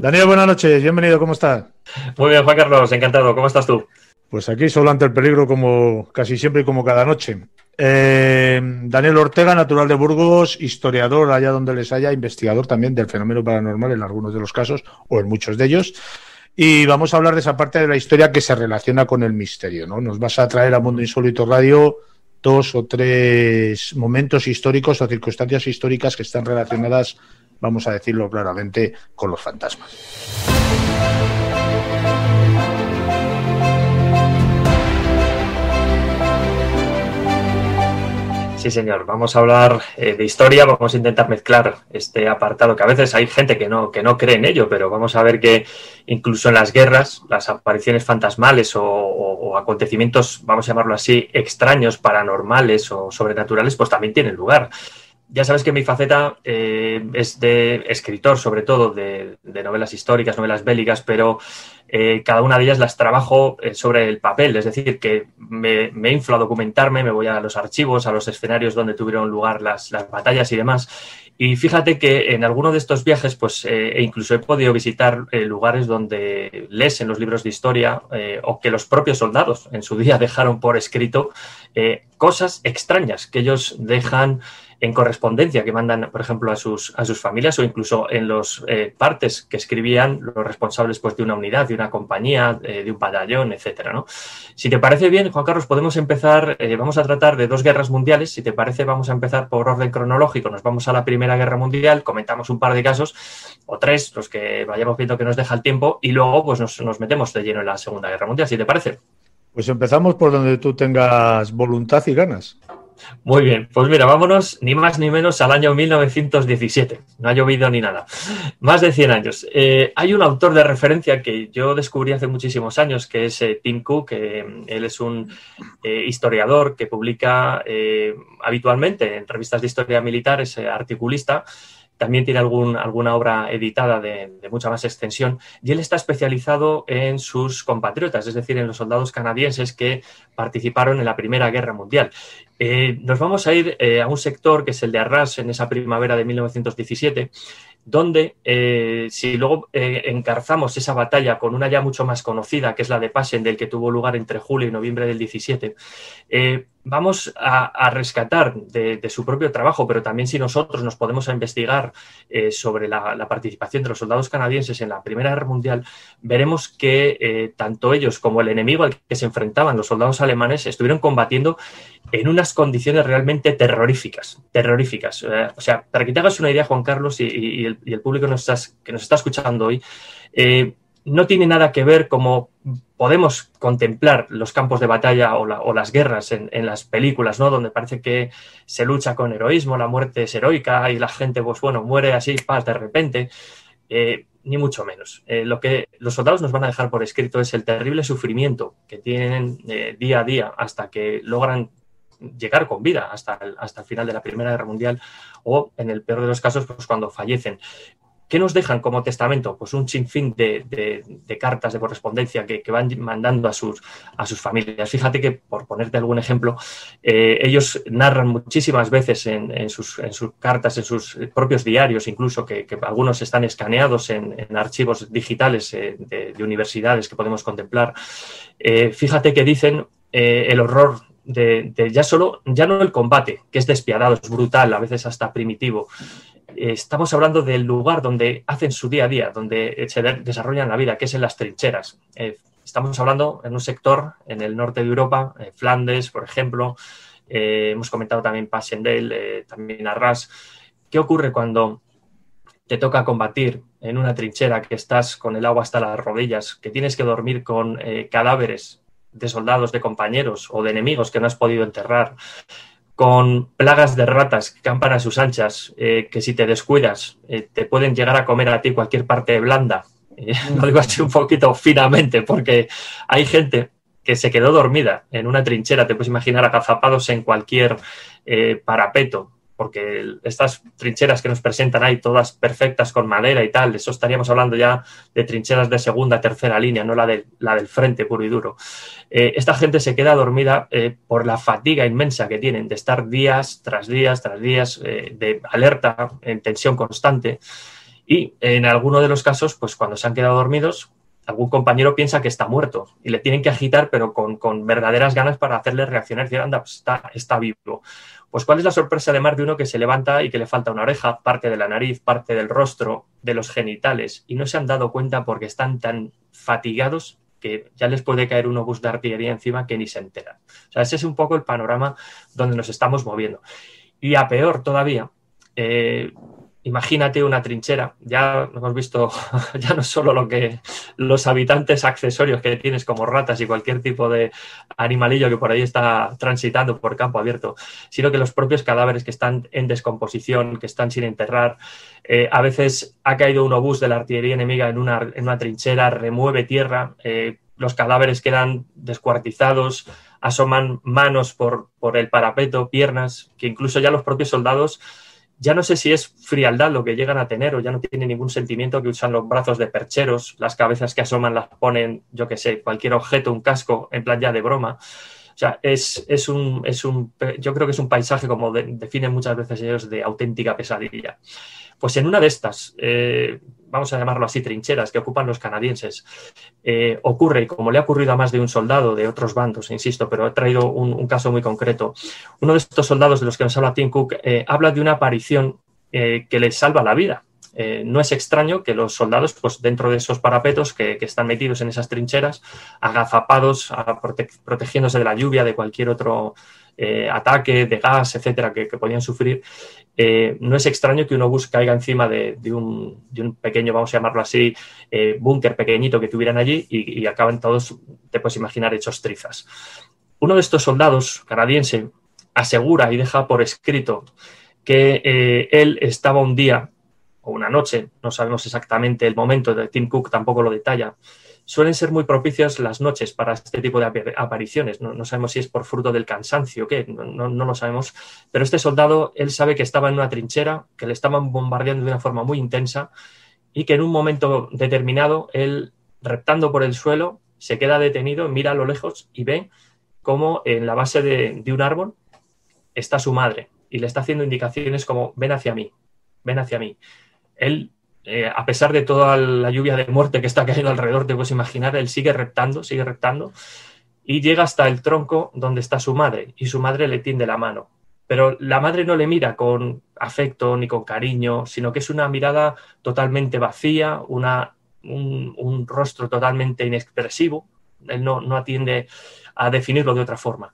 Daniel, buenas noches, bienvenido, ¿cómo estás? Muy bien, Juan Carlos, encantado. ¿Cómo estás tú? Pues aquí solo ante el peligro como casi siempre y como cada noche. Daniel Ortega, natural de Burgos, historiador allá donde les haya, investigador también del fenómeno paranormal en algunos de los casos o en muchos de ellos. Y vamos a hablar de esa parte de la historia que se relaciona con el misterio, ¿no? Nos vas a traer a Mundo Insólito Radio 2 o 3 momentos históricos o circunstancias históricas que están relacionadas, vamos a decirlo claramente, con los fantasmas. Sí, señor. Vamos a hablar de historia, vamos a intentar mezclar este apartado, que a veces hay gente que no cree en ello, pero vamos a ver que incluso en las guerras, las apariciones fantasmales o acontecimientos, vamos a llamarlo así, extraños, paranormales o sobrenaturales, pues también tienen lugar. Ya sabes que mi faceta es de escritor, sobre todo, de novelas históricas, novelas bélicas, pero cada una de ellas las trabajo sobre el papel, es decir, que me inflo a documentarme, me voy a los archivos, a los escenarios donde tuvieron lugar las batallas y demás. Y fíjate que en alguno de estos viajes, pues incluso he podido visitar lugares donde lees en los libros de historia o que los propios soldados en su día dejaron por escrito cosas extrañas que ellos dejan en correspondencia que mandan, por ejemplo, a sus familias o incluso en los partes que escribían los responsables pues, de una unidad, de una compañía, de un batallón, etcétera, ¿no? Si te parece bien, Juan Carlos, podemos empezar, vamos a tratar de 2 guerras mundiales. Si te parece, vamos a empezar por orden cronológico. Nos vamos a la Primera Guerra Mundial, comentamos un par de casos, o 3, los que vayamos viendo que nos deja el tiempo, y luego pues nos metemos de lleno en la Segunda Guerra Mundial, si te parece. Pues empezamos por donde tú tengas voluntad y ganas. Muy bien, pues mira, vámonos ni más ni menos al año 1917. No ha llovido ni nada. Más de 100 años. Hay un autor de referencia que yo descubrí hace muchísimos años, que es Tim Cook. Él es un historiador que publica habitualmente en revistas de historia militar, es articulista. También tiene alguna obra editada de mucha más extensión, y él está especializado en sus compatriotas, es decir, en los soldados canadienses que participaron en la Primera Guerra Mundial. Nos vamos a ir a un sector que es el de Arras en esa primavera de 1917, donde si luego encarzamos esa batalla con una ya mucho más conocida, que es la de Passchendaele, que tuvo lugar entre julio y noviembre del 17, vamos a rescatar de su propio trabajo, pero también si nosotros nos podemos investigar sobre la participación de los soldados canadienses en la Primera Guerra Mundial, veremos que tanto ellos como el enemigo al que se enfrentaban, los soldados alemanes, estuvieron combatiendo en unas condiciones realmente terroríficas. O sea, para que te hagas una idea, Juan Carlos, y el público que nos está escuchando hoy, no tiene nada que ver como podemos contemplar los campos de batalla o las guerras en las películas, ¿no? Donde parece que se lucha con heroísmo, la muerte es heroica y la gente, pues bueno, muere así, paz, de repente. Ni mucho menos. Lo que los soldados nos van a dejar por escrito es el terrible sufrimiento que tienen día a día hasta que logran llegar con vida hasta el final de la Primera Guerra Mundial, o en el peor de los casos, pues cuando fallecen. ¿Qué nos dejan como testamento? Pues un sinfín de cartas de correspondencia que van mandando a sus familias. Fíjate que, por ponerte algún ejemplo, ellos narran muchísimas veces en sus cartas, en sus propios diarios, incluso que algunos están escaneados en archivos digitales de universidades que podemos contemplar. Fíjate que dicen el horror de ya no el combate, que es despiadado, es brutal, a veces hasta primitivo. Estamos hablando del lugar donde hacen su día a día, donde se desarrollan la vida, que es en las trincheras. Estamos hablando en un sector en el norte de Europa, Flandes, por ejemplo. Hemos comentado también Passchendaele, también Arras. ¿Qué ocurre cuando te toca combatir en una trinchera, que estás con el agua hasta las rodillas, que tienes que dormir con cadáveres de soldados, de compañeros o de enemigos que no has podido enterrar, con plagas de ratas que campan a sus anchas, que si te descuidas te pueden llegar a comer a ti cualquier parte blanda? Lo digo así un poquito finamente, porque hay gente que se quedó dormida en una trinchera, te puedes imaginar, agazapados en cualquier parapeto, porque estas trincheras que nos presentan ahí, todas perfectas con madera y tal, eso estaríamos hablando ya de trincheras de segunda, tercera línea, no la del frente puro y duro. Esta gente se queda dormida por la fatiga inmensa que tienen de estar días tras días de alerta, en tensión constante. Y en alguno de los casos, pues cuando se han quedado dormidos, algún compañero piensa que está muerto y le tienen que agitar, pero con verdaderas ganas para hacerle reaccionar y decir, anda, pues está vivo. Pues ¿cuál es la sorpresa de más de uno que se levanta y que le falta una oreja, parte de la nariz, parte del rostro, de los genitales, y no se han dado cuenta porque están tan fatigados que ya les puede caer un obús de artillería encima que ni se enteran? O sea, ese es un poco el panorama donde nos estamos moviendo. Y a peor todavía, imagínate una trinchera, ya hemos visto ya no solo lo que los habitantes accesorios que tienes como ratas y cualquier tipo de animalillo que por ahí está transitando por campo abierto, sino que los propios cadáveres que están en descomposición, que están sin enterrar. A veces ha caído un obús de la artillería enemiga en una trinchera, remueve tierra, los cadáveres quedan descuartizados, asoman manos por el parapeto, piernas, que incluso ya los propios soldados, ya no sé si es frialdad lo que llegan a tener o ya no tienen ningún sentimiento, que usan los brazos de percheros, las cabezas que asoman las ponen, yo qué sé, cualquier objeto, un casco, en plan ya de broma. O sea, yo creo que es un paisaje, como definen muchas veces ellos, de auténtica pesadilla. Pues en una de estas, vamos a llamarlo así, trincheras que ocupan los canadienses, ocurre, como le ha ocurrido a más de un soldado de otros bandos, insisto, pero he traído un caso muy concreto. Uno de estos soldados de los que nos habla Tim Cook habla de una aparición que les salva la vida. No es extraño que los soldados, pues dentro de esos parapetos que están metidos en esas trincheras, agazapados, protegiéndose de la lluvia, de cualquier otro ataque, de gas, etcétera, que podían sufrir, no es extraño que un obús caiga encima de un pequeño, vamos a llamarlo así, búnker pequeñito que tuvieran allí y acaban todos, te puedes imaginar, hechos trizas. Uno de estos soldados canadiense asegura y deja por escrito que él estaba un día o una noche, no sabemos exactamente el momento, de Tim Cook tampoco lo detalla. Suelen ser muy propicias las noches para este tipo de apariciones. No sabemos si es por fruto del cansancio o qué, no lo sabemos. Pero este soldado, él sabe que estaba en una trinchera, que le estaban bombardeando de una forma muy intensa y que en un momento determinado, él, reptando por el suelo, se queda detenido, mira a lo lejos y ve cómo en la base de un árbol está su madre y le está haciendo indicaciones como ven hacia mí, ven hacia mí. Él, a pesar de toda la lluvia de muerte que está cayendo alrededor, te puedes imaginar, él sigue reptando y llega hasta el tronco donde está su madre y su madre le tiende la mano. Pero la madre no le mira con afecto ni con cariño, sino que es una mirada totalmente vacía, un rostro totalmente inexpresivo. Él no atiende a definirlo de otra forma.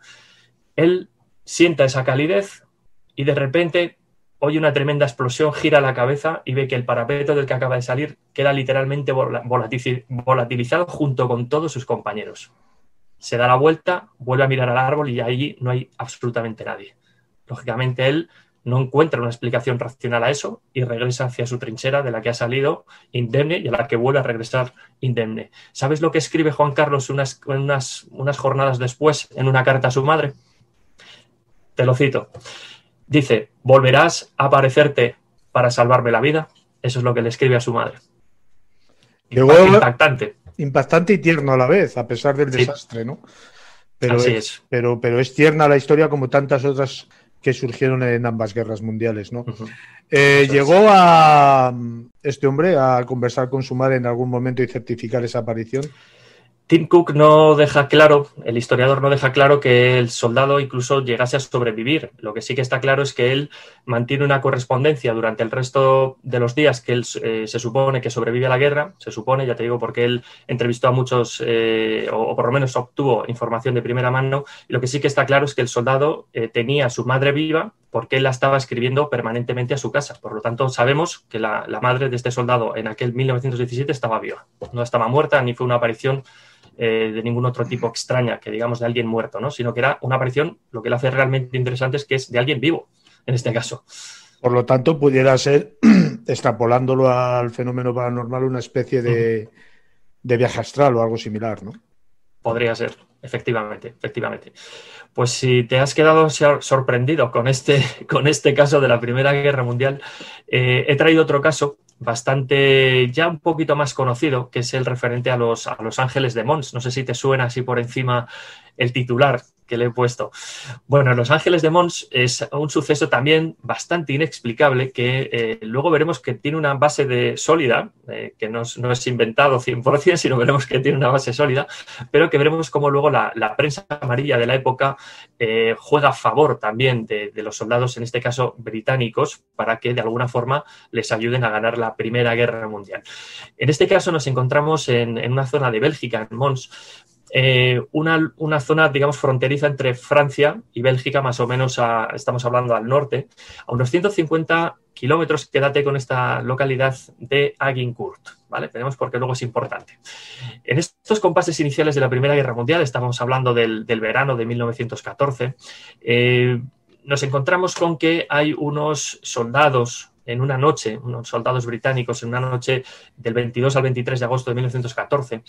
Él sienta esa calidez y de repente oye una tremenda explosión, gira la cabeza y ve que el parapeto del que acaba de salir queda literalmente volatilizado junto con todos sus compañeros. Se da la vuelta, vuelve a mirar al árbol y allí no hay absolutamente nadie. Lógicamente él no encuentra una explicación racional a eso y regresa hacia su trinchera de la que ha salido indemne y a la que vuelve a regresar indemne. ¿Sabes lo que escribe Juan Carlos unas jornadas después en una carta a su madre? Te lo cito. Dice, ¿volverás a aparecerte para salvarme la vida? Eso es lo que le escribe a su madre. Impactante. Impactante y tierno a la vez, a pesar del desastre, ¿no? Pero así es. Pero es tierna la historia como tantas otras que surgieron en ambas guerras mundiales, ¿no? Uh-huh. ¿Llegó a este hombre a conversar con su madre en algún momento y certificar esa aparición? Tim Cook no deja claro, el historiador no deja claro que el soldado incluso llegase a sobrevivir. Lo que sí que está claro es que él mantiene una correspondencia durante el resto de los días que él se supone que sobrevive a la guerra, se supone, ya te digo, porque él entrevistó a muchos, o por lo menos obtuvo información de primera mano, y lo que sí que está claro es que el soldado tenía a su madre viva porque él la estaba escribiendo permanentemente a su casa. Por lo tanto, sabemos que la madre de este soldado en aquel 1917 estaba viva. No estaba muerta ni fue una aparición de ningún otro tipo extraña, que digamos de alguien muerto, ¿no? Sino que era una aparición, lo que le hace realmente interesante es que es de alguien vivo, en este caso. Por lo tanto, pudiera ser, extrapolándolo al fenómeno paranormal, una especie de viaje astral o algo similar, ¿no? Podría ser, efectivamente. Pues si te has quedado sorprendido con este caso de la Primera Guerra Mundial, he traído otro caso bastante, ya un poquito más conocido, que es el referente a los Ángeles de Mons. No sé si te suena así por encima el titular. que le he puesto. Bueno, Los Ángeles de Mons es un suceso también bastante inexplicable que luego veremos que tiene una base sólida, que no es inventado 100%, sino veremos que tiene una base sólida, pero que veremos cómo luego la prensa amarilla de la época juega a favor también de los soldados, en este caso británicos, para que de alguna forma les ayuden a ganar la Primera Guerra Mundial. En este caso nos encontramos en una zona de Bélgica, en Mons, una zona, digamos, fronteriza entre Francia y Bélgica, más o menos estamos hablando al norte, a unos 150 kilómetros, quédate con esta localidad de Agincourt, ¿vale? Tenemos porque luego es importante. En estos compases iniciales de la Primera Guerra Mundial, estamos hablando del verano de 1914, nos encontramos con que hay unos soldados en una noche, unos soldados británicos en una noche del 22 al 23 de agosto de 1914,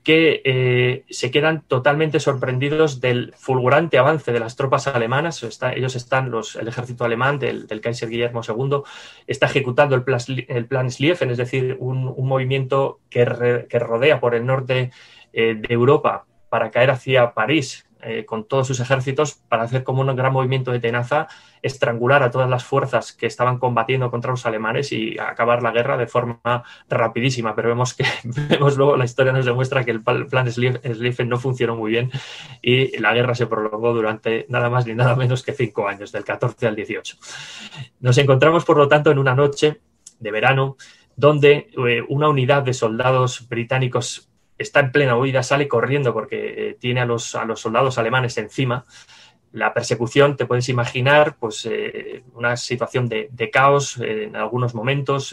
que se quedan totalmente sorprendidos del fulgurante avance de las tropas alemanas. Ellos están, el ejército alemán del Kaiser Guillermo II, está ejecutando el plan Schlieffen, es decir, un movimiento que rodea por el norte de Europa para caer hacia París, con todos sus ejércitos, para hacer como un gran movimiento de tenaza, estrangular a todas las fuerzas que estaban combatiendo contra los alemanes y acabar la guerra de forma rapidísima. Pero vemos luego, la historia nos demuestra que el plan Schlieffen no funcionó muy bien y la guerra se prolongó durante nada más ni nada menos que 5 años, del 14 al 18. Nos encontramos, por lo tanto, en una noche de verano donde una unidad de soldados británicos está en plena huida, sale corriendo porque tiene a los soldados alemanes encima. La persecución, te puedes imaginar, pues una situación de caos en algunos momentos.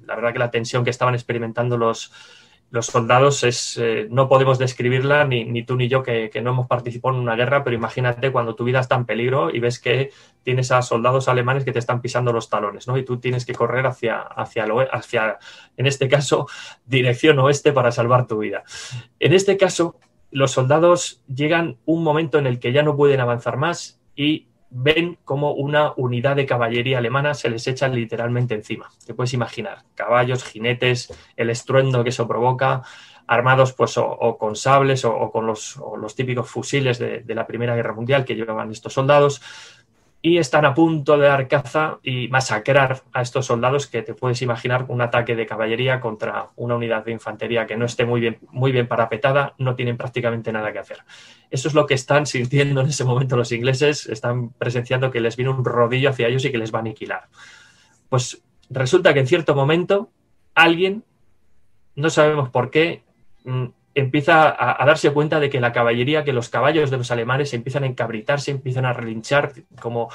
La verdad que la tensión que estaban experimentando los soldados no podemos describirla, ni tú ni yo, que no hemos participado en una guerra, pero imagínate cuando tu vida está en peligro y ves que tienes a soldados alemanes que te están pisando los talones, ¿no? Y tú tienes que correr hacia, en este caso, dirección oeste para salvar tu vida. En este caso, los soldados llegan un momento en el que ya no pueden avanzar más y ven como una unidad de caballería alemana se les echa literalmente encima. Te puedes imaginar, caballos, jinetes, el estruendo que eso provoca, armados pues o con sables o con los típicos fusiles de la Primera Guerra Mundial que llevaban estos soldados, y están a punto de dar caza y masacrar a estos soldados, que te puedes imaginar un ataque de caballería contra una unidad de infantería que no esté muy bien parapetada, no tienen prácticamente nada que hacer. Eso es lo que están sintiendo en ese momento los ingleses, están presenciando que les viene un rodillo hacia ellos y que les va a aniquilar. Pues resulta que en cierto momento alguien, no sabemos por qué, empieza a darse cuenta de que la caballería, que los caballos de los alemanes empiezan a encabritarse, empiezan a relinchar como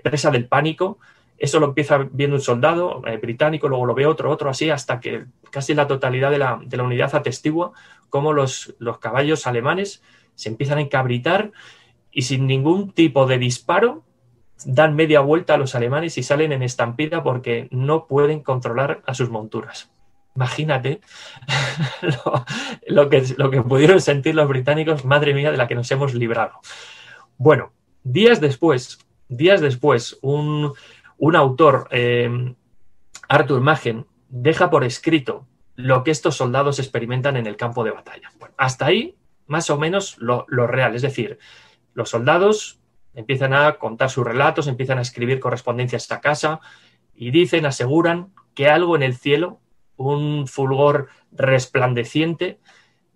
presa del pánico. Eso lo empieza viendo un soldado británico, luego lo ve otro así, hasta que casi la totalidad de la unidad atestigua cómo los caballos alemanes se empiezan a encabritar y sin ningún tipo de disparo dan media vuelta a los alemanes y salen en estampida porque no pueden controlar a sus monturas. Imagínate lo que pudieron sentir los británicos, madre mía, de la que nos hemos librado. Bueno, días después, un autor, Arthur Machen, deja por escrito lo que estos soldados experimentan en el campo de batalla. Bueno, hasta ahí, más o menos, lo real. Es decir, los soldados empiezan a contar sus relatos, empiezan a escribir correspondencias a casa y aseguran que algo en el cielo, un fulgor resplandeciente,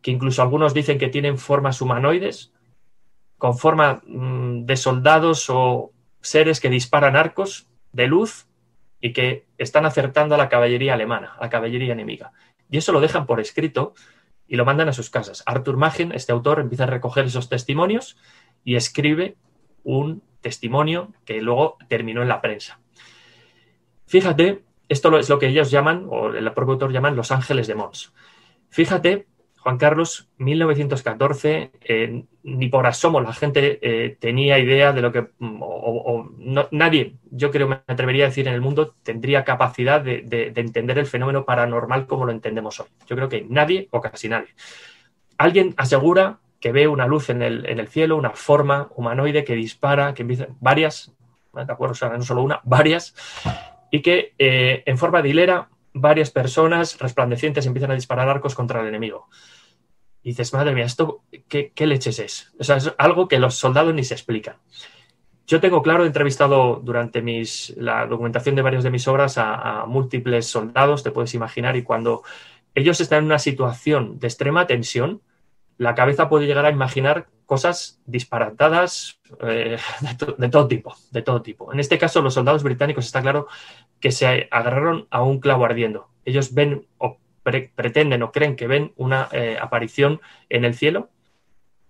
que incluso algunos dicen que tienen formas humanoides, con forma de soldados o seres que disparan arcos de luz y que están acertando a la caballería alemana, a la caballería enemiga. Y eso lo dejan por escrito y lo mandan a sus casas. Arthur Machen, este autor, empieza a recoger esos testimonios y escribe un testimonio que luego terminó en la prensa. Fíjate, esto es lo que ellos llaman, o el propio autor llaman, Los Ángeles de Mons. Fíjate, Juan Carlos, 1914, ni por asomo la gente tenía idea de lo que... nadie, yo creo, me atrevería a decir, en el mundo tendría capacidad de entender el fenómeno paranormal como lo entendemos hoy. Yo creo que nadie o casi nadie. Alguien asegura que ve una luz en el cielo, una forma humanoide que dispara, que empieza, varias, ¿de acuerdo? O sea, no solo una, varias, y que en forma de hilera varias personas resplandecientes empiezan a disparar arcos contra el enemigo. Y dices, madre mía, ¿esto qué leches es? O sea, es algo que los soldados ni se explican. Yo tengo claro, he entrevistado durante la documentación de varias de mis obras a múltiples soldados, te puedes imaginar, y cuando ellos están en una situación de extrema tensión, la cabeza puede llegar a imaginar cosas disparatadas de todo tipo. En este caso, los soldados británicos está claro que se agarraron a un clavo ardiendo. Ellos ven o pretenden o creen que ven una aparición en el cielo,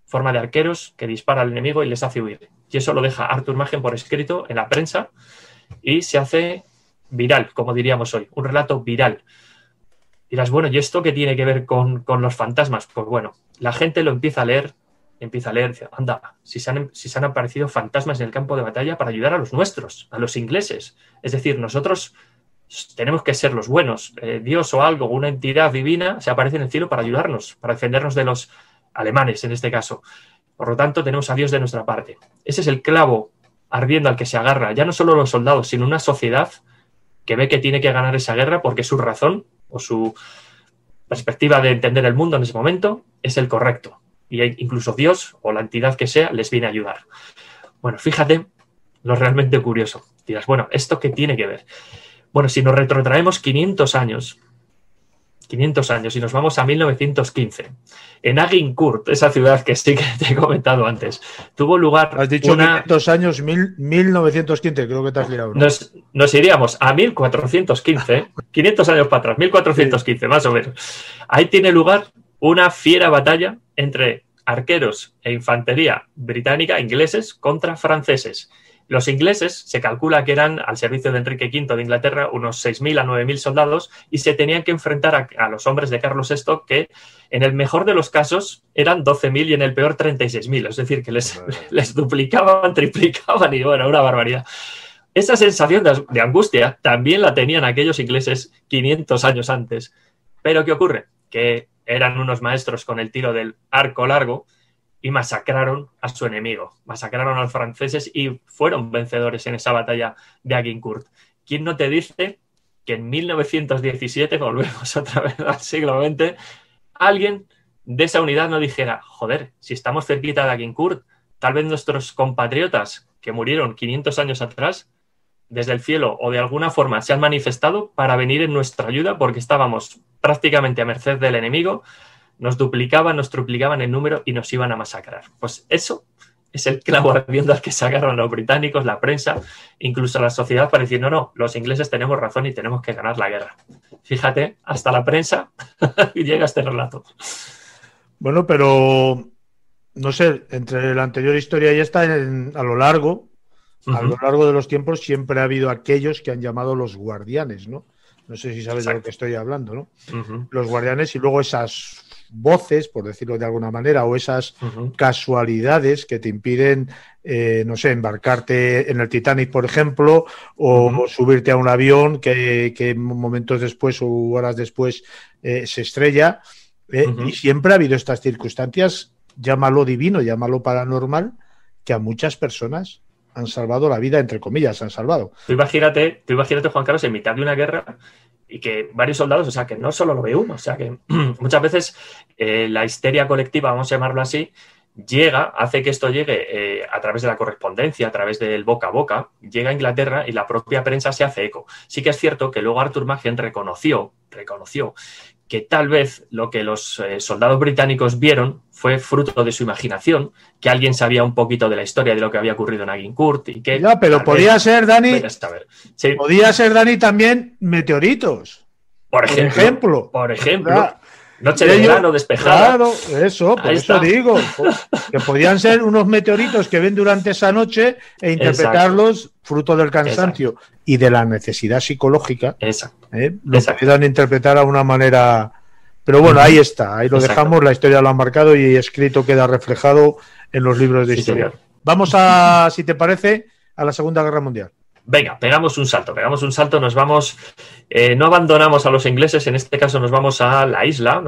forma de arqueros que dispara al enemigo y les hace huir. Y eso lo deja Arthur Machen por escrito en la prensa y se hace viral, como diríamos hoy, un relato viral. Dirás, bueno, ¿y esto qué tiene que ver con los fantasmas? Pues bueno, la gente lo empieza a leer, dice, anda, si se han aparecido fantasmas en el campo de batalla para ayudar a los nuestros, a los ingleses. Es decir, nosotros tenemos que ser los buenos. Dios o algo, una entidad divina, se aparece en el cielo para ayudarnos, para defendernos de los alemanes, en este caso. Por lo tanto, tenemos a Dios de nuestra parte. Ese es el clavo ardiendo al que se agarra, ya no solo los soldados, sino una sociedad que ve que tiene que ganar esa guerra porque su razón o su perspectiva de entender el mundo en ese momento es el correcto. Y incluso Dios o la entidad que sea les viene a ayudar. Bueno, fíjate lo realmente curioso. Dirás, bueno, ¿esto qué tiene que ver? Bueno, si nos retrotraemos 500 años y nos vamos a 1915, en Agincourt, esa ciudad que sí que te he comentado antes, tuvo lugar... Has dicho 500 años, 1915, creo que te has liado, ¿no? Nos iríamos a 1415, 500 años para atrás, 1415, sí. Más o menos. Ahí tiene lugar una fiera batalla entre arqueros e infantería británica, ingleses, contra franceses. Los ingleses se calcula que eran, al servicio de Enrique V de Inglaterra, unos 6.000 a 9.000 soldados y se tenían que enfrentar a los hombres de Carlos VI, que en el mejor de los casos eran 12.000 y en el peor 36.000. Es decir, que les duplicaban, triplicaban y bueno, una barbaridad. Esa sensación de angustia también la tenían aquellos ingleses 500 años antes. Pero ¿qué ocurre? Que eran unos maestros con el tiro del arco largo y masacraron a su enemigo, masacraron a los franceses y fueron vencedores en esa batalla de Agincourt. ¿Quién no te dice que en 1917, volvemos otra vez al siglo XX, alguien de esa unidad no dijera, joder, si estamos cerquita de Agincourt, tal vez nuestros compatriotas que murieron 500 años atrás, desde el cielo o de alguna forma se han manifestado para venir en nuestra ayuda porque estábamos prácticamente a merced del enemigo, nos duplicaban, nos triplicaban el número y nos iban a masacrar. Pues eso es el clavo ardiendo al que se agarran los británicos, la prensa, incluso la sociedad para decir, no, los ingleses tenemos razón y tenemos que ganar la guerra. Fíjate, hasta la prensa llega este relato. Bueno, pero no sé, entre la anterior historia y esta, a lo largo de los tiempos siempre ha habido aquellos que han llamado los guardianes, ¿no? No sé si sabes de lo que estoy hablando, ¿no? Los guardianes y luego esas voces, por decirlo de alguna manera, o esas casualidades que te impiden, no sé, embarcarte en el Titanic, por ejemplo, o subirte a un avión que momentos después o horas después se estrella. Y siempre ha habido estas circunstancias, llámalo divino, llámalo paranormal, que a muchas personas han salvado la vida, entre comillas, han salvado. Tú imagínate, Juan Carlos, en mitad de una guerra y que varios soldados, o sea, que no solo lo ve uno, o sea, que muchas veces la histeria colectiva, vamos a llamarlo así, hace que esto llegue a través de la correspondencia, a través del boca a boca, llega a Inglaterra y la propia prensa se hace eco. Sí que es cierto que luego Arthur Machen reconoció que tal vez lo que los soldados británicos vieron fue fruto de su imaginación, que alguien sabía un poquito de la historia de lo que había ocurrido en Agincourt y que... Ya, pero podía ser, Dani, podía ser, Dani, también meteoritos. Por ejemplo. ¿verdad? Noche de verano despejada. Claro, eso, por eso digo, que podían ser unos meteoritos que ven durante esa noche e interpretarlos fruto del cansancio y de la necesidad psicológica. Lo puedan interpretar a una manera... Pero bueno, ahí está, ahí lo dejamos, la historia lo ha marcado y escrito queda reflejado en los libros de historia. Señor. Vamos a, si te parece, a la Segunda Guerra Mundial. Venga, pegamos un salto, nos vamos, no abandonamos a los ingleses, en este caso nos vamos a la isla,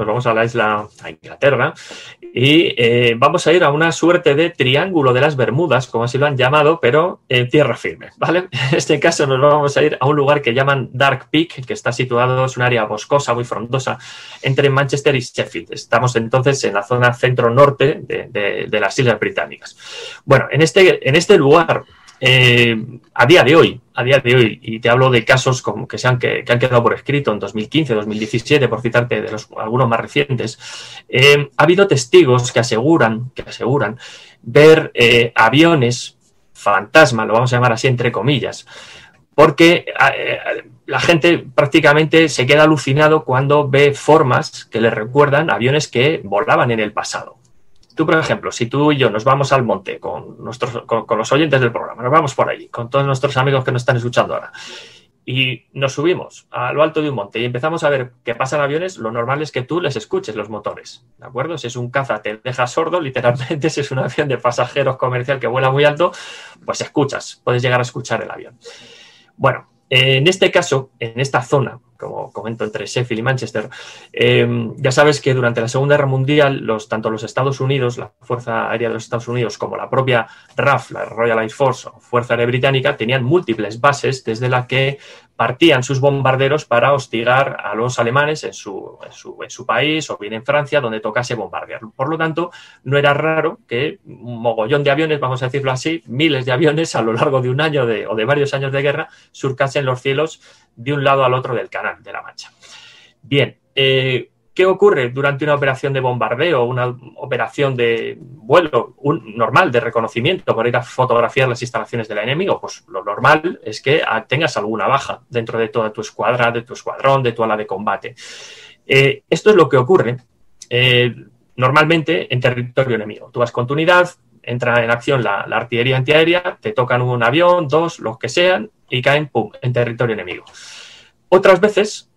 a Inglaterra, y vamos a ir a una suerte de triángulo de las Bermudas, como así lo han llamado, pero en tierra firme, ¿vale? En este caso nos vamos a ir a un lugar que llaman Dark Peak, que está situado, es un área boscosa, muy frondosa, entre Manchester y Sheffield. Estamos entonces en la zona centro-norte de las Islas Británicas. Bueno, en este lugar, a día de hoy, y te hablo de casos como que han quedado por escrito en 2015, 2017, por citarte de algunos más recientes, ha habido testigos que aseguran ver aviones fantasma, lo vamos a llamar así entre comillas, porque la gente prácticamente se queda alucinado cuando ve formas que le recuerdan aviones que volaban en el pasado. Tú, por ejemplo, si tú y yo nos vamos al monte con los oyentes del programa, nos vamos por allí, con todos nuestros amigos que nos están escuchando ahora, y nos subimos a lo alto de un monte y empezamos a ver que pasan aviones, lo normal es que tú les escuches los motores, ¿de acuerdo? Si es un caza te deja sordo, literalmente, si es un avión de pasajeros comercial que vuela muy alto, pues puedes llegar a escuchar el avión. Bueno, en este caso, en esta zona, como comento, entre Sheffield y Manchester, ya sabes que durante la Segunda Guerra Mundial, tanto los Estados Unidos, la Fuerza Aérea de los Estados Unidos, como la propia RAF, la Royal Air Force, o Fuerza Aérea Británica, tenían múltiples bases desde las que partían sus bombarderos para hostigar a los alemanes en su país o bien en Francia, donde tocase bombardear. Por lo tanto, no era raro que un mogollón de aviones, vamos a decirlo así, miles de aviones a lo largo de un año o de varios años de guerra, surcasen los cielos de un lado al otro del Canal de la Mancha. Bien, ¿qué ocurre durante una operación de bombardeo, una operación de vuelo normal de reconocimiento para ir a fotografiar las instalaciones del enemigo? Pues lo normal es que tengas alguna baja dentro de toda tu escuadra, de tu escuadrón, de tu ala de combate. Esto es lo que ocurre normalmente en territorio enemigo. Tú vas con tu unidad, entra en acción la artillería antiaérea, te tocan un avión, dos, los que sean, y caen, pum, en territorio enemigo. Otras veces,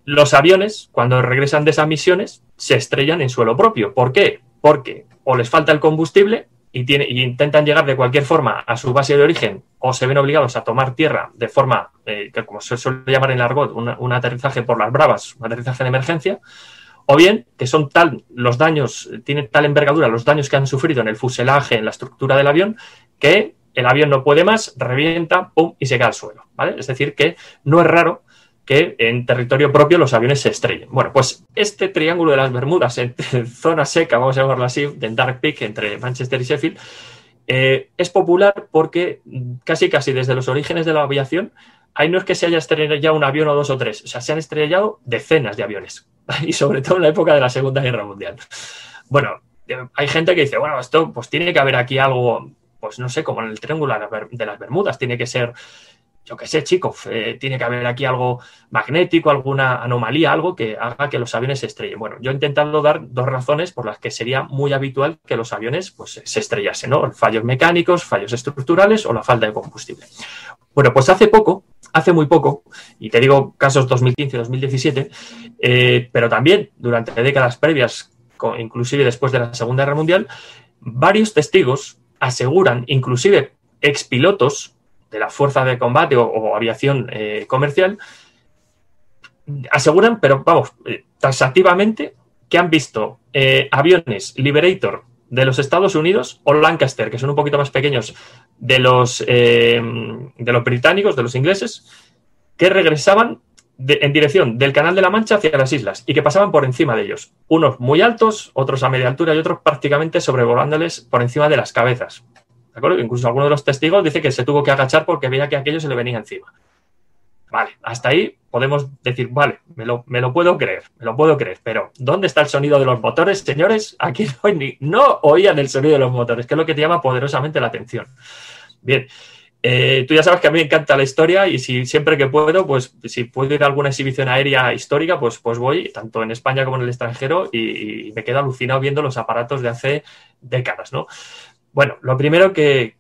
los aviones, cuando regresan de esas misiones, se estrellan en suelo propio. ¿Por qué? Porque o les falta el combustible y intentan llegar de cualquier forma a su base de origen, o se ven obligados a tomar tierra de forma, que como se suele llamar en el argot, un aterrizaje por las bravas, un aterrizaje de emergencia, o bien que son los daños, tienen tal envergadura los daños que han sufrido en el fuselaje, en la estructura del avión, que el avión no puede más, revienta, pum, y se cae al suelo, ¿vale? Es decir, que no es raro que en territorio propio los aviones se estrellen. Bueno, pues este triángulo de las Bermudas, en zona seca, vamos a llamarlo así, de Dark Peak, entre Manchester y Sheffield, es popular porque casi desde los orígenes de la aviación, ahí no es que se haya estrellado un avión o dos o tres, o sea, se han estrellado decenas de aviones, y sobre todo en la época de la Segunda Guerra Mundial. Bueno, hay gente que dice, bueno, esto pues tiene que haber aquí algo, pues no sé, como en el triángulo de las Bermudas, tiene que ser, yo qué sé, chicos, tiene que haber aquí algo magnético, alguna anomalía, algo que haga que los aviones se estrellen. Bueno, yo he intentado dar dos razones por las que sería muy habitual que los aviones pues, se estrellasen, ¿no? Fallos mecánicos, fallos estructurales o la falta de combustible. Bueno, pues hace muy poco, y te digo casos 2015-2017, pero también durante décadas previas, inclusive después de la Segunda Guerra Mundial, varios testigos aseguran, inclusive expilotos de la fuerza de combate o aviación comercial, aseguran, pero vamos, taxativamente, que han visto aviones Liberator de los Estados Unidos o Lancaster, que son un poquito más pequeños, de los británicos, de los ingleses, que regresaban en dirección del Canal de la Mancha hacia las islas y que pasaban por encima de ellos. Unos muy altos, otros a media altura y otros prácticamente sobrevolándoles por encima de las cabezas. ¿De acuerdo? Incluso alguno de los testigos dice que se tuvo que agachar porque veía que aquello se le venía encima. Vale, hasta ahí podemos decir, vale, me lo puedo creer, pero ¿dónde está el sonido de los motores, señores? Aquí no oían el sonido de los motores, que es lo que te llama poderosamente la atención. Bien, tú ya sabes que a mí me encanta la historia y siempre que puedo, pues si puedo ir a alguna exhibición aérea histórica, pues voy, tanto en España como en el extranjero, y me quedo alucinado viendo los aparatos de hace décadas, ¿no? Bueno, lo primero que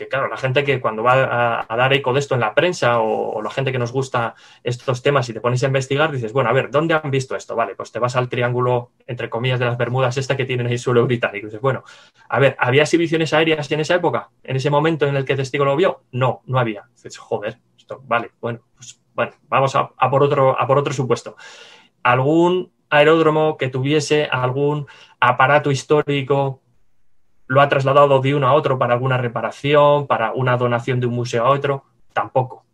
claro, la gente que cuando va a dar eco de esto en la prensa o la gente que nos gusta estos temas y te pones a investigar, dices, bueno, a ver, ¿dónde han visto esto? Vale, pues te vas al triángulo, entre comillas, de las Bermudas, que tienen ahí el suelo británico. Y dices, bueno, a ver, ¿había exhibiciones aéreas en esa época? ¿En ese momento en el que Testigo lo vio? No, no había. Dices, joder, esto, vale, bueno, pues bueno, vamos a por otro supuesto. ¿Algún aeródromo que tuviese algún aparato histórico lo ha trasladado de uno a otro para alguna reparación, para una donación de un museo a otro? Tampoco.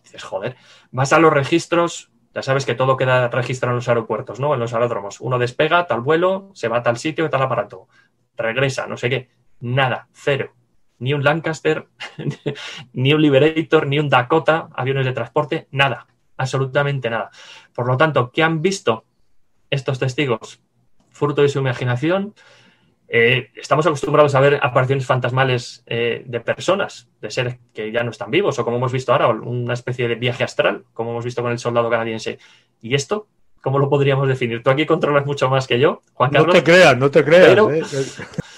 Dices, joder, vas a los registros, ya sabes que todo queda registrado en los aeropuertos, ¿no? En los aeródromos. Uno despega, tal vuelo, se va a tal sitio, tal aparato. Regresa, no sé qué. Nada, cero. Ni un Lancaster, ni un Liberator, ni un Dakota, aviones de transporte, nada. Absolutamente nada. Por lo tanto, ¿qué han visto estos testigos? Fruto de su imaginación. Estamos acostumbrados a ver apariciones fantasmales de personas, de seres que ya no están vivos, o como hemos visto ahora, una especie de viaje astral, como hemos visto con el soldado canadiense. ¿Y esto? ¿Cómo lo podríamos definir? Tú aquí controlas mucho más que yo, Juan Carlos. No te creas. Pero...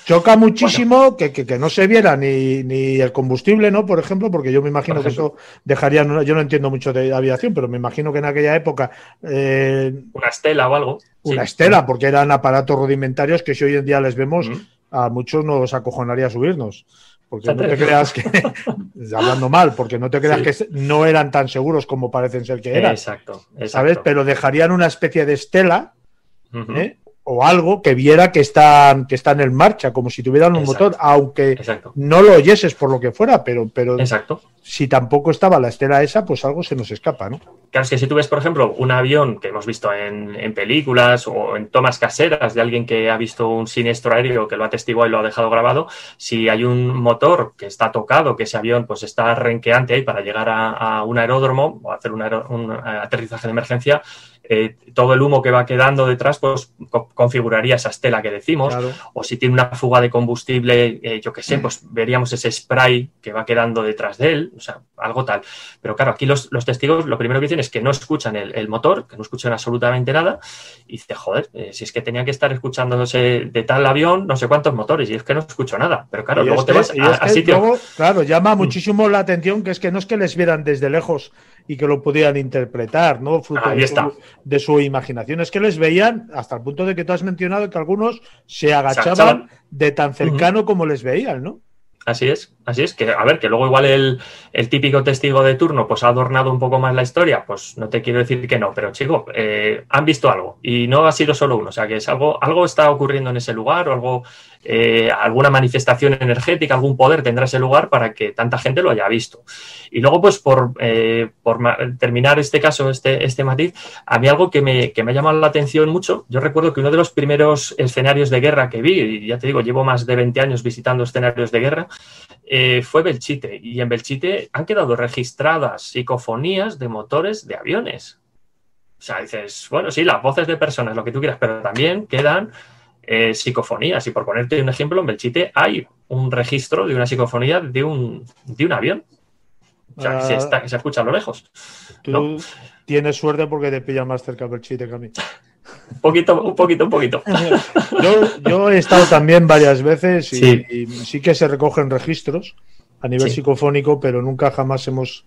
choca muchísimo que no se viera ni el combustible, ¿no? Por ejemplo, porque yo me imagino que eso dejaría... Yo no entiendo mucho de aviación, pero me imagino que en aquella época... una estela o algo. Una estela, porque eran aparatos rudimentarios que si hoy en día les vemos, a muchos nos acojonaría subirnos. Porque no te creas que... hablando mal, porque no te creas que no eran tan seguros como parecen ser que eran. Exacto. ¿Sabes? Pero dejarían una especie de estela, o algo que viera que están en marcha, como si tuvieran un motor, aunque no lo oyeses por lo que fuera, pero si tampoco estaba la estela esa, pues algo se nos escapa, ¿no? Claro, es que si tú ves, por ejemplo, un avión que hemos visto en películas o en tomas caseras de alguien que ha visto un siniestro aéreo, que lo ha atestiguado y lo ha dejado grabado, si hay un motor que está tocado, que ese avión pues está renqueante ahí para llegar a un aeródromo o hacer un aterrizaje de emergencia, todo el humo que va quedando detrás pues configuraría esa estela que decimos, o si tiene una fuga de combustible, yo qué sé, pues veríamos ese spray que va quedando detrás de él, o sea, algo tal. Pero claro, aquí los testigos lo primero que dicen es que no escuchan el motor, que no escuchan absolutamente nada, y dice, joder, si es que tenía que estar escuchándose de tal avión no sé cuántos motores, y es que no escucho nada. Pero claro, luego te vas a sitio... Luego, claro, llama muchísimo la atención que es que no es que les vieran desde lejos y que lo pudieran interpretar, ¿no? Fruto de su imaginación. Es que les veían hasta el punto de que tú has mencionado que algunos se agachaban de tan cercano como les veían, ¿no? Así es, que a ver, que luego igual el típico testigo de turno pues ha adornado un poco más la historia, pues no te quiero decir que no, pero chico, han visto algo y no ha sido solo uno, o sea que es algo está ocurriendo en ese lugar o algo, alguna manifestación energética, algún poder tendrá ese lugar para que tanta gente lo haya visto. Y luego pues por terminar este caso, este matiz, a mí algo que me ha llamado la atención mucho, yo recuerdo que uno de los primeros escenarios de guerra que vi, y ya te digo, llevo más de 20 años visitando escenarios de guerra, fue Belchite, y en Belchite han quedado registradas psicofonías de motores de aviones. O sea, dices, bueno, sí, las voces de personas, lo que tú quieras, pero también quedan psicofonías, y por ponerte un ejemplo, en Belchite hay un registro de una psicofonía de un avión. O sea, que se escucha a lo lejos. Tú tienes suerte porque te pillas más cerca Belchite que a mí. Un poquito. Yo he estado también varias veces y sí que se recogen registros a nivel psicofónico, pero nunca jamás hemos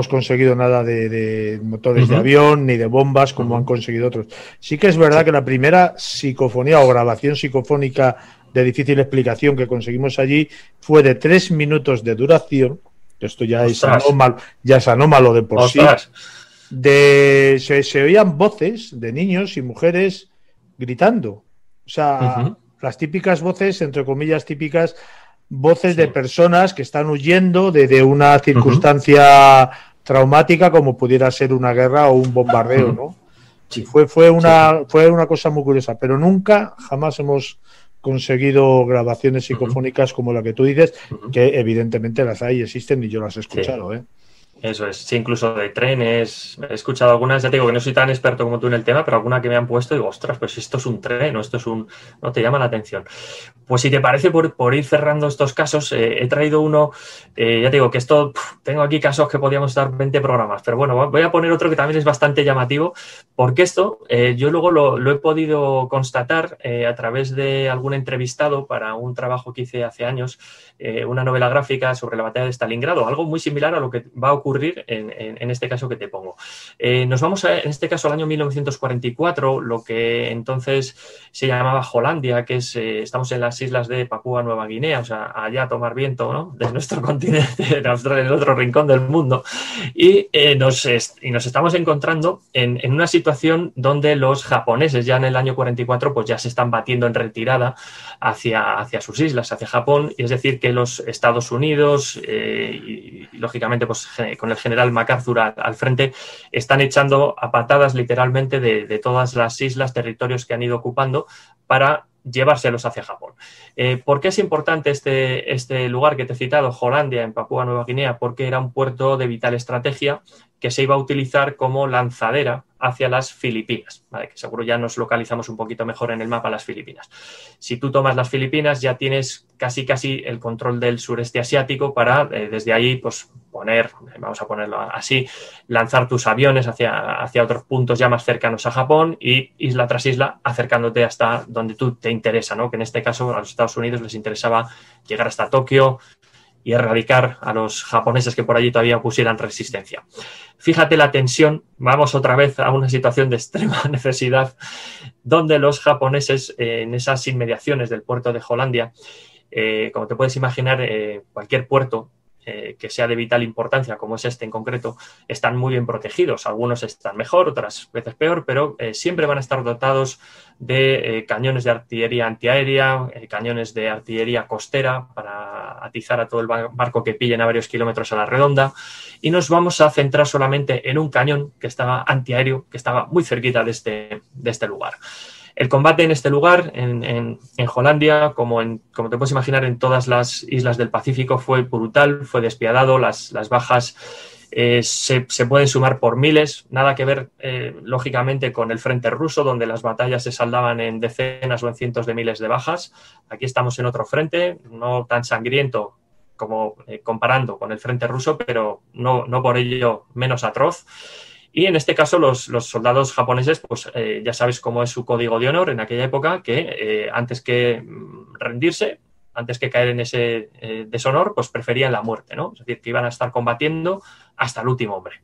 conseguido nada de motores de avión ni de bombas como han conseguido otros. Sí que es verdad que la primera psicofonía o grabación psicofónica de difícil explicación que conseguimos allí fue de 3 minutos de duración. Esto ya es anómalo de por sí. Se oían voces de niños y mujeres gritando. O sea, las típicas voces, entre comillas típicas, voces de personas que están huyendo de una circunstancia traumática como pudiera ser una guerra o un bombardeo, ¿no? Sí. Fue una cosa muy curiosa, pero jamás hemos conseguido grabaciones psicofónicas como la que tú dices, que evidentemente las hay, existen y yo las he escuchado, Eso es, sí, incluso de trenes, he escuchado algunas, ya te digo que no soy tan experto como tú en el tema, pero alguna que me han puesto y digo, ostras, pues esto es un tren o esto es no te llama la atención. Pues si te parece, por ir cerrando estos casos, he traído uno Ya te digo que esto, tengo aquí casos que podríamos dar 20 programas, pero bueno, voy a poner otro que también es bastante llamativo, porque esto yo luego lo he podido constatar a través de algún entrevistado para un trabajo que hice hace años, una novela gráfica sobre la batalla de Stalingrado, algo muy similar a lo que va a ocurrir en este caso que te pongo. Nos vamos en este caso al año 1944, lo que entonces se llamaba Hollandia, que es, estamos en las islas de Papúa Nueva Guinea, o sea, allá a tomar viento, ¿no?, de nuestro continente, en Australia, en el otro rincón del mundo, y nos estamos encontrando en una situación donde los japoneses ya en el año 44 pues ya se están batiendo en retirada hacia sus islas, hacia Japón, y es decir que los Estados Unidos y lógicamente pues con el general MacArthur al frente están echando a patadas literalmente de todas las islas, territorios que han ido ocupando para llevárselos hacia Japón. ¿Por qué es importante este lugar que te he citado, Hollandia, en Papúa Nueva Guinea? Porque era un puerto de vital estrategia que se iba a utilizar como lanzadera hacia las Filipinas, ¿vale? Que seguro ya nos localizamos un poquito mejor en el mapa las Filipinas. Si tú tomas las Filipinas ya tienes casi el control del sureste asiático para desde ahí pues vamos a ponerlo así, lanzar tus aviones hacia otros puntos ya más cercanos a Japón y isla tras isla acercándote hasta donde tú te interesa, ¿no? Que en este caso a los Estados Unidos les interesaba llegar hasta Tokio y erradicar a los japoneses que por allí todavía pusieran resistencia. Fíjate la tensión, vamos otra vez a una situación de extrema necesidad, donde los japoneses en esas inmediaciones del puerto de Hollandia, como te puedes imaginar, cualquier puerto que sea de vital importancia, como es este en concreto, están muy bien protegidos. Algunos están mejor, otras veces peor, pero siempre van a estar dotados de cañones de artillería antiaérea, cañones de artillería costera para atizar a todo el barco que pillen a varios kilómetros a la redonda. Y nos vamos a centrar solamente en un cañón que estaba antiaéreo, que estaba muy cerquita de este lugar. El combate en este lugar, en Hollandia, como te puedes imaginar, en todas las islas del Pacífico, fue brutal, fue despiadado. Las bajas se pueden sumar por miles. Nada que ver, lógicamente, con el frente ruso, donde las batallas se saldaban en decenas o en cientos de miles de bajas. Aquí estamos en otro frente, no tan sangriento como comparando con el frente ruso, pero no por ello menos atroz. Y en este caso los soldados japoneses, pues ya sabes cómo es su código de honor en aquella época, que antes que rendirse, antes que caer en ese deshonor, pues preferían la muerte, ¿no? Es decir, que iban a estar combatiendo hasta el último hombre.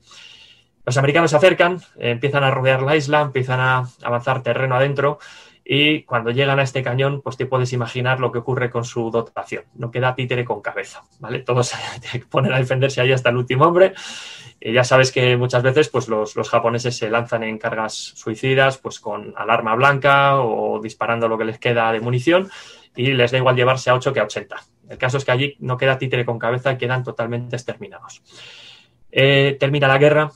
Los americanos se acercan, empiezan a rodear la isla, empiezan a avanzar terreno adentro y cuando llegan a este cañón, pues te puedes imaginar lo que ocurre con su dotación. No queda títere con cabeza, ¿vale? Todos se tienen que poner a defenderse ahí hasta el último hombre. Ya sabes que muchas veces pues los japoneses se lanzan en cargas suicidas pues con alarma blanca o disparando lo que les queda de munición y les da igual llevarse a 8 que a 80. El caso es que allí no queda títere con cabeza y quedan totalmente exterminados. Termina la guerra,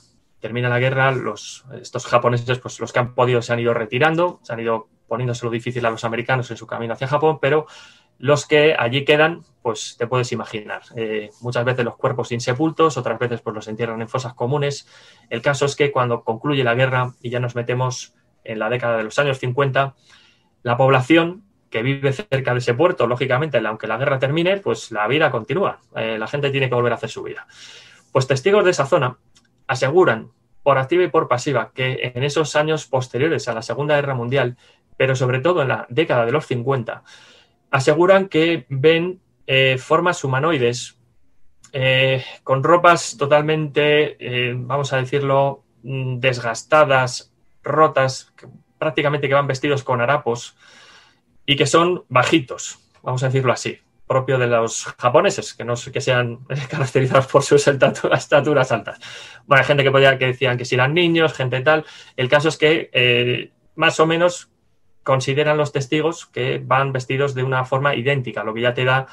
estos japoneses, pues los que han podido se han ido retirando, se han ido poniéndoselo difícil a los americanos en su camino hacia Japón, pero los que allí quedan, pues te puedes imaginar. Muchas veces los cuerpos insepultos, otras veces pues los entierran en fosas comunes. El caso es que cuando concluye la guerra y ya nos metemos en la década de los años 50, la población que vive cerca de ese puerto, lógicamente, aunque la guerra termine, pues la vida continúa. La gente tiene que volver a hacer su vida. Pues testigos de esa zona aseguran, por activa y por pasiva, que en esos años posteriores a la Segunda Guerra Mundial, pero sobre todo en la década de los 50, aseguran que ven formas humanoides con ropas totalmente, vamos a decirlo, desgastadas, rotas, prácticamente que van vestidos con harapos y que son bajitos, vamos a decirlo así, propio de los japoneses, que no que sean caracterizados por sus estaturas altas. Bueno, hay gente que decían que si eran niños, gente tal. El caso es que más o menos consideran los testigos que van vestidos de una forma idéntica, lo que ya te da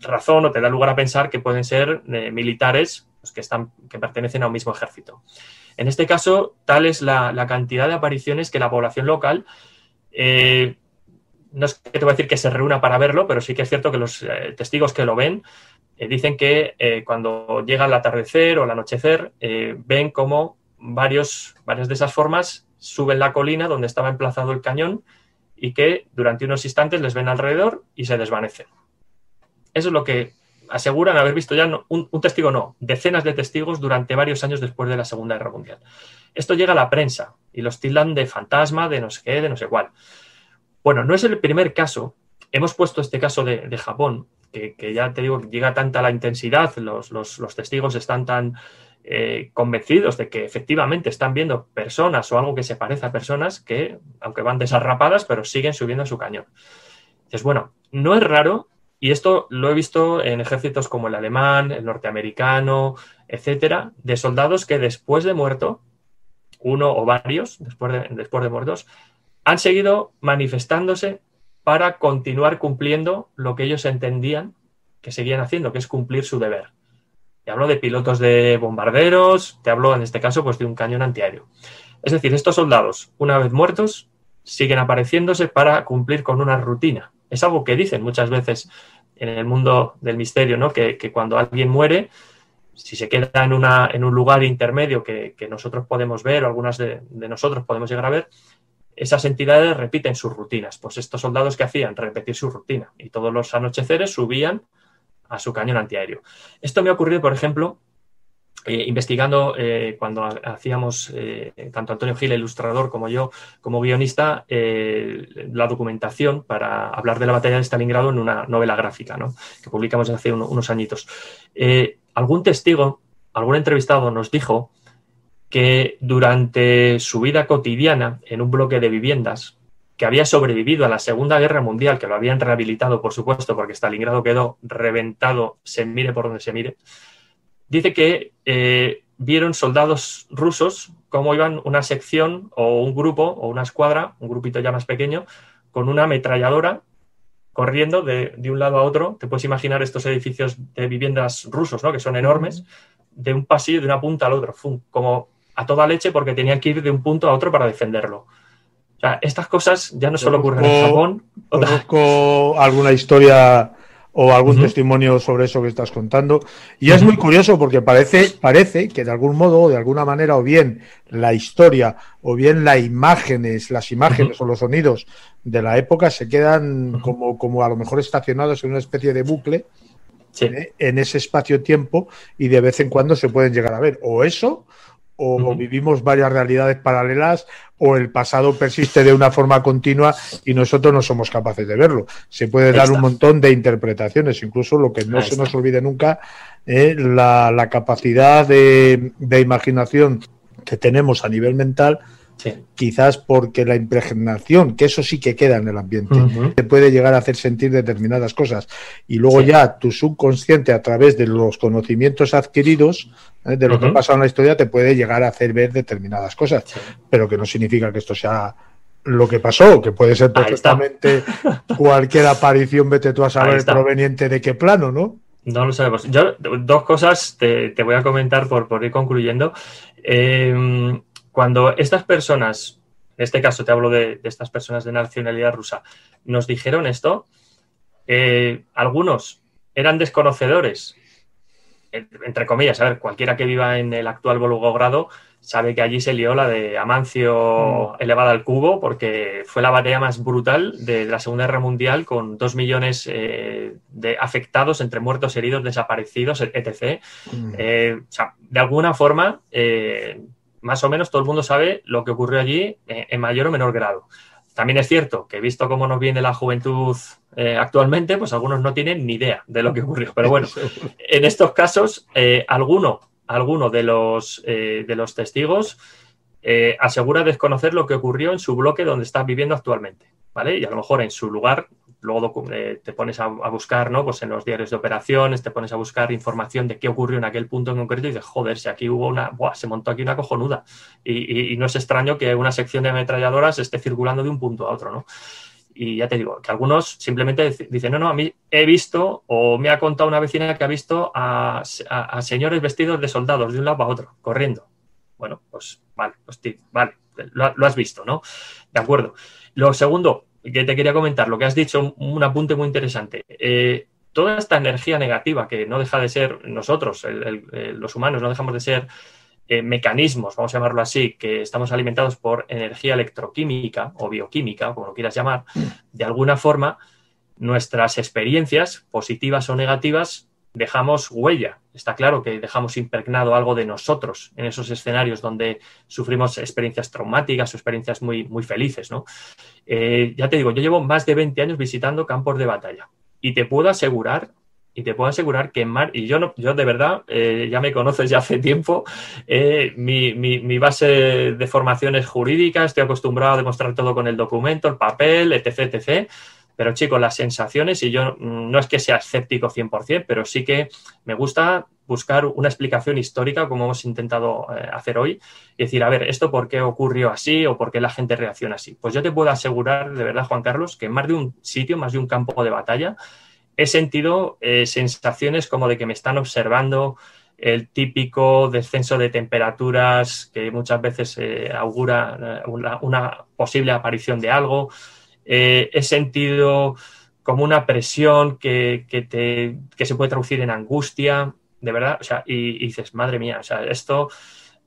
razón o te da lugar a pensar que pueden ser militares pues, que pertenecen a un mismo ejército. En este caso, tal es la cantidad de apariciones que la población local, no es que te voy a decir que se reúna para verlo, pero sí que es cierto que los testigos que lo ven dicen que cuando llega el atardecer o el anochecer, ven como varias de esas formas suben la colina donde estaba emplazado el cañón y que durante unos instantes les ven alrededor y se desvanecen. Eso es lo que aseguran haber visto ya un testigo, no, decenas de testigos durante varios años después de la Segunda Guerra Mundial. Esto llega a la prensa y los tildan de fantasma, de no sé qué, de no sé cuál. Bueno, no es el primer caso. Hemos puesto este caso de Japón, que ya te digo, llega tanta la intensidad, los testigos están tan convencidos de que efectivamente están viendo personas o algo que se parece a personas que, aunque van desarrapadas, pero siguen subiendo a su cañón. Entonces, bueno, no es raro, y esto lo he visto en ejércitos como el alemán, el norteamericano, etcétera, de soldados que después de muerto, uno o varios, después de muertos, han seguido manifestándose para continuar cumpliendo lo que ellos entendían que seguían haciendo, que es cumplir su deber. Te hablo de pilotos de bombarderos, te hablo en este caso pues de un cañón antiaéreo. Es decir, estos soldados, una vez muertos, siguen apareciéndose para cumplir con una rutina. Es algo que dicen muchas veces en el mundo del misterio, ¿no? Que cuando alguien muere, si se queda en un lugar intermedio que nosotros podemos ver, o algunas de nosotros podemos llegar a ver, esas entidades repiten sus rutinas. Pues estos soldados, ¿qué hacían? Repetir su rutina. Y todos los anocheceres subían a su cañón antiaéreo. Esto me ha ocurrido, por ejemplo, investigando cuando hacíamos, tanto Antonio Gil, el ilustrador, como yo, como guionista, la documentación para hablar de la batalla de Stalingrado en una novela gráfica, ¿no? Que publicamos hace unos añitos. Algún testigo, algún entrevistado nos dijo que durante su vida cotidiana en un bloque de viviendas, que había sobrevivido a la Segunda Guerra Mundial, que lo habían rehabilitado, por supuesto, porque Stalingrado quedó reventado, se mire por donde se mire, dice que vieron soldados rusos cómo iban una sección o un grupo o una escuadra, un grupito ya más pequeño, con una ametralladora corriendo de un lado a otro. Te puedes imaginar estos edificios de viviendas rusos, ¿no? Que son enormes, de un pasillo de una punta al otro, como a toda leche, porque tenían que ir de un punto a otro para defenderlo. O sea, estas cosas ya no solo ocurren en Japón. Conozco alguna historia o algún testimonio sobre eso que estás contando. Y es muy curioso porque parece que de algún modo, de alguna manera, o bien la historia, o bien las imágenes o los sonidos de la época se quedan como a lo mejor estacionados en una especie de bucle, sí, en ese espacio-tiempo, y de vez en cuando se pueden llegar a ver. O eso, o vivimos varias realidades paralelas, o el pasado persiste de una forma continua y nosotros no somos capaces de verlo. Se puede dar un montón de interpretaciones, incluso lo que no se nos olvide nunca, la capacidad de imaginación que tenemos a nivel mental, sí, quizás porque la impregnación, que eso sí que queda en el ambiente, te puede llegar a hacer sentir determinadas cosas, y luego ya tu subconsciente, a través de los conocimientos adquiridos, de lo que ha pasado en la historia, te puede llegar a hacer ver determinadas cosas, pero que no significa que esto sea lo que pasó, que puede ser perfectamente cualquier aparición, vete tú a saber proveniente de qué plano, ¿no? No lo sabemos. Yo, dos cosas te voy a comentar por ir concluyendo. Cuando estas personas, en este caso te hablo de estas personas de nacionalidad rusa, nos dijeron esto, algunos eran desconocedores, entre comillas. A ver, cualquiera que viva en el actual Volgogrado sabe que allí se lió la de Amancio elevada al cubo, porque fue la batalla más brutal de la Segunda Guerra Mundial, con 2 millones de afectados, entre muertos, heridos, desaparecidos, etc. O sea, de alguna forma, más o menos todo el mundo sabe lo que ocurrió allí en mayor o menor grado. También es cierto que, visto cómo nos viene la juventud actualmente, pues algunos no tienen ni idea de lo que ocurrió. Pero bueno, en estos casos, alguno de los testigos asegura desconocer lo que ocurrió en su bloque donde estás viviendo actualmente, ¿vale? Y a lo mejor en su lugar, luego te pones a buscar, ¿no? Pues en los diarios de operaciones, te pones a buscar información de qué ocurrió en aquel punto en concreto y dices, joder, si aquí hubo se montó aquí una cojonuda. Y no es extraño que una sección de ametralladoras esté circulando de un punto a otro, ¿no? Y ya te digo, que algunos simplemente dicen, no, a mí he visto, o me ha contado una vecina que ha visto a señores vestidos de soldados de un lado para otro, corriendo. Bueno, pues vale, lo has visto, ¿no? De acuerdo. Lo segundo que te quería comentar, lo que has dicho, un apunte muy interesante. Toda esta energía negativa, que no deja de ser nosotros, los humanos, no dejamos de ser mecanismos, vamos a llamarlo así, que estamos alimentados por energía electroquímica o bioquímica, o como lo quieras llamar, de alguna forma nuestras experiencias, positivas o negativas, dejamos huella. Está claro que dejamos impregnado algo de nosotros en esos escenarios donde sufrimos experiencias traumáticas o experiencias muy, muy felices, ¿no? Ya te digo, yo llevo más de 20 años visitando campos de batalla y te puedo asegurar que yo de verdad, ya me conoces ya hace tiempo, mi base de formación es jurídica, estoy acostumbrado a demostrar todo con el documento, el papel, etc., etc., pero chicos, las sensaciones, y yo no es que sea escéptico 100%, pero sí que me gusta buscar una explicación histórica, como hemos intentado hacer hoy, y decir, a ver, ¿esto por qué ocurrió así o por qué la gente reacciona así? Pues yo te puedo asegurar, de verdad, Juan Carlos, que en más de un sitio, más de un campo de batalla, he sentido sensaciones como de que me están observando, el típico descenso de temperaturas que muchas veces augura una posible aparición de algo. He sentido como una presión que se puede traducir en angustia, de verdad, o sea, y dices, madre mía, o sea, esto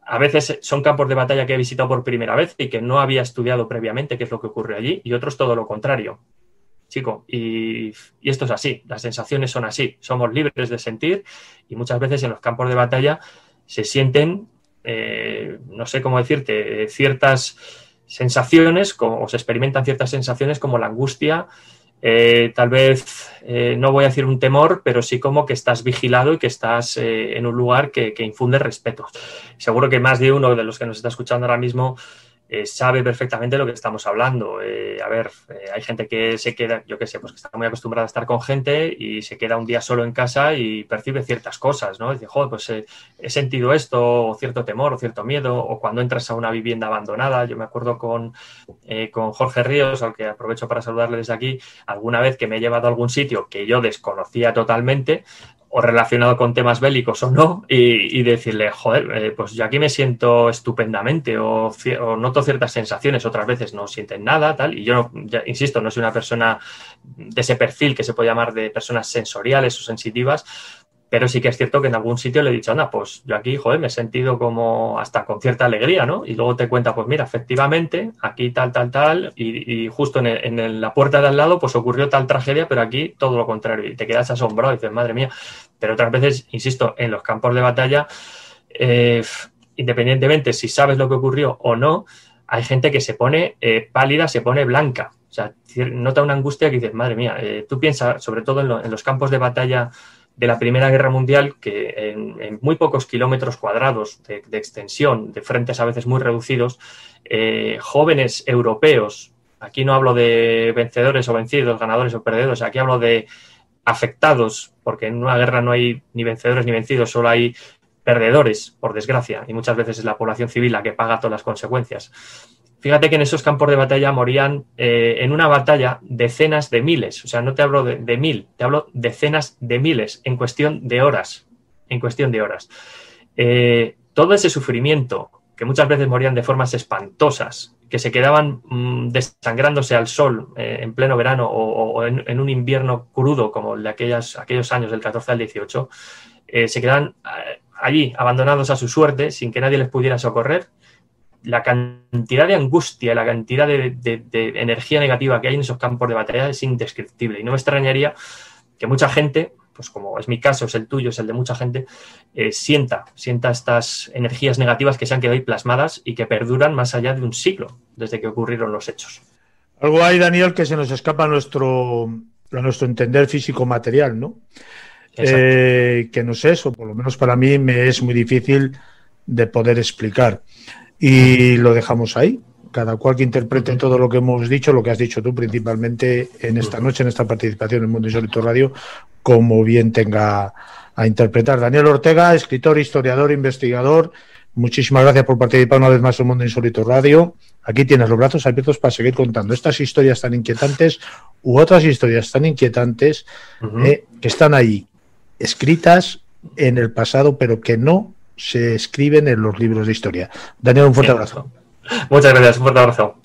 a veces son campos de batalla que he visitado por primera vez y que no había estudiado previamente qué es lo que ocurre allí, y otros todo lo contrario, chico, y esto es así, las sensaciones son así, somos libres de sentir, y muchas veces en los campos de batalla se sienten, no sé cómo decirte, ciertas sensaciones, o se experimentan ciertas sensaciones como la angustia, tal vez, no voy a decir un temor, pero sí como que estás vigilado y que estás en un lugar que infunde respeto. Seguro que más de uno de los que nos está escuchando ahora mismo sabe perfectamente lo que estamos hablando. Hay gente que se queda, yo qué sé, pues que está muy acostumbrada a estar con gente y se queda un día solo en casa y percibe ciertas cosas, ¿no? Dice, joder, pues he sentido esto, o cierto temor, o cierto miedo, o cuando entras a una vivienda abandonada. Yo me acuerdo con Jorge Ríos, al que aprovecho para saludarle desde aquí, alguna vez que me he llevado a algún sitio que yo desconocía totalmente, o relacionado con temas bélicos o no, y decirle, joder, pues yo aquí me siento estupendamente, o noto ciertas sensaciones, otras veces no sienten nada, tal, y yo, insisto, no soy una persona de ese perfil que se puede llamar de personas sensoriales o sensitivas, pero sí que es cierto que en algún sitio le he dicho, anda, pues yo aquí, joder, me he sentido como hasta con cierta alegría, ¿no? Y luego te cuenta, pues mira, efectivamente, aquí tal, y justo en la puerta de al lado, pues ocurrió tal tragedia, pero aquí todo lo contrario, y te quedas asombrado y dices, madre mía. Pero otras veces, insisto, en los campos de batalla, independientemente si sabes lo que ocurrió o no, hay gente que se pone pálida, se pone blanca. O sea, nota una angustia que dices, madre mía, tú piensas, sobre todo en los campos de batalla de la Primera Guerra Mundial, que en muy pocos kilómetros cuadrados de extensión, de frentes a veces muy reducidos, jóvenes europeos, aquí no hablo de vencedores o vencidos, ganadores o perdedores, aquí hablo de afectados, porque en una guerra no hay ni vencedores ni vencidos, solo hay perdedores, por desgracia, y muchas veces es la población civil la que paga todas las consecuencias. Fíjate que en esos campos de batalla morían en una batalla decenas de miles, o sea, no te hablo de 1000, te hablo decenas de miles en cuestión de horas, todo ese sufrimiento, que muchas veces morían de formas espantosas, que se quedaban desangrándose al sol en pleno verano o en un invierno crudo como el de aquellos años del 14 al 18, se quedaban allí abandonados a su suerte sin que nadie les pudiera socorrer. La cantidad de angustia, la cantidad de energía negativa que hay en esos campos de batalla es indescriptible, y no me extrañaría que mucha gente, pues como es mi caso, es el tuyo, es el de mucha gente, sienta estas energías negativas que se han quedado ahí plasmadas y que perduran más allá de un siglo desde que ocurrieron los hechos. Algo hay, Daniel, que se nos escapa a nuestro entender físico-material, ¿no? Que no sé, eso, por lo menos para mí me es muy difícil de poder explicar. Y lo dejamos ahí. Cada cual que interprete todo lo que hemos dicho, lo que has dicho tú principalmente en esta noche, en esta participación en Mundo Insólito Radio, como bien tenga a interpretar. Daniel Ortega, escritor, historiador, investigador, muchísimas gracias por participar una vez más en Mundo Insólito Radio. Aquí tienes los brazos abiertos para seguir contando estas historias tan inquietantes u otras historias tan inquietantes que están ahí, escritas en el pasado, pero que no se escriben en los libros de historia. Daniel, un fuerte abrazo. Muchas gracias, un fuerte abrazo.